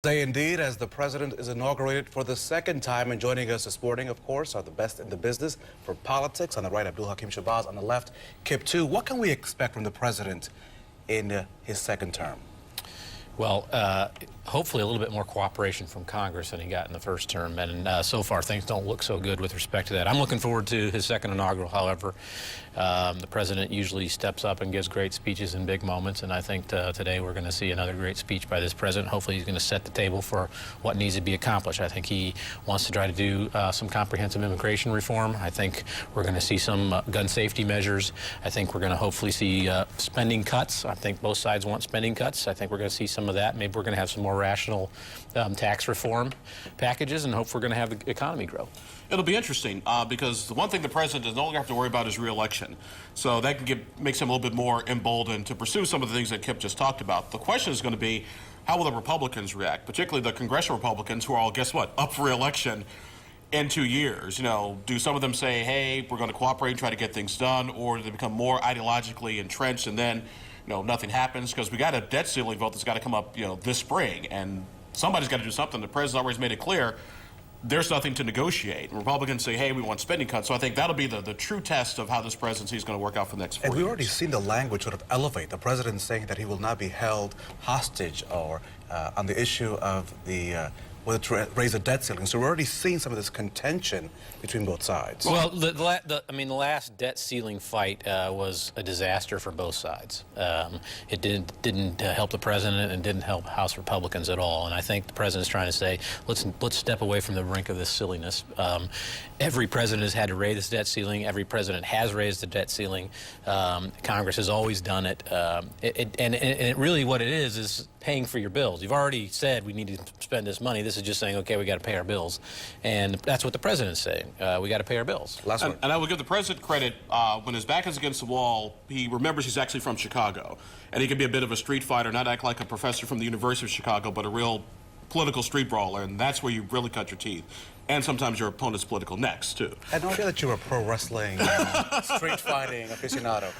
Day indeed, as the president is inaugurated for the second time, and joining us this morning, of course, are the best in the business for politics. On the right, Abdul-Hakim Shabazz. On the left, Kip 2. What can we expect from the president in his second term? Well, hopefully a little bit more cooperation from Congress than he got in the first term, and so far things don't look so good with respect to that. I'm looking forward to his second inaugural, however. The president usually steps up and gives great speeches in big moments, and I think today we're going to see another great speech by this president. Hopefully he's going to set the table for what needs to be accomplished. I think he wants to try to do some comprehensive immigration reform. I think we're going to see some gun safety measures. I think we're going to hopefully see spending cuts. I think both sides want spending cuts. I think we're going to see some of that. Maybe we're going to have some more rational tax reform packages, and hope we're going to have the economy grow. It'll be interesting because the one thing the president doesn't only have to worry about is re-election. So that makes him a little bit more emboldened to pursue some of the things that Kip just talked about. The question is going to be, how will the Republicans react, particularly the congressional Republicans who are all, guess what, up for re-election in 2 years? You know, do some of them say, hey, we're going to cooperate and try to get things done, or do they become more ideologically entrenched and then, you know, nothing happens? Because we got a debt ceiling vote that's got to come up, you know, this spring, and somebody's got to do something. The president always made it clear there's nothing to negotiate. Republicans say, hey, we want spending cuts. So I think that'll be the true test of how this presidency is going to work out for the next 4 years. And we've already seen the language sort of elevate. The president saying that he will not be held hostage or on the issue of the whether to raise the debt ceiling. So we're already seeing some of this contention between both sides. Well, the last debt ceiling fight was a disaster for both sides. It didn't help the president and didn't help House Republicans at all. And I think the president's trying to say, let's step away from the brink of this silliness. Every president has had to raise this debt ceiling. Every president has raised the debt ceiling. Congress has always done it. And really what it is paying for your bills. You've already said we need to spend this money. This is just saying, okay, we got to pay our bills. And that's what the president's saying. We got to pay our bills. And I will give the president credit. When his back is against the wall, he remembers he's actually from Chicago. And he can be a bit of a street fighter, not act like a professor from the University of Chicago, but a real political street brawler, and that's where you really cut your teeth. And sometimes your opponent's political necks, too. I had no idea that you were a pro wrestling, street fighting aficionado.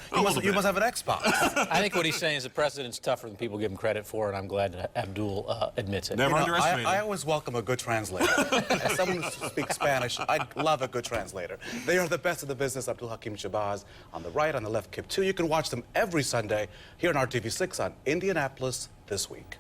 You must have an Xbox. I think what he's saying is the president's tougher than people give him credit for, and I'm glad that Abdul admits it. Never underestimate I always welcome a good translator. As someone who speaks Spanish, I love a good translator. They are the best in the business. Abdul-Hakim Shabazz on the right, on the left, Kip 2. You can watch them every Sunday here on RTV6 on Indianapolis This Week.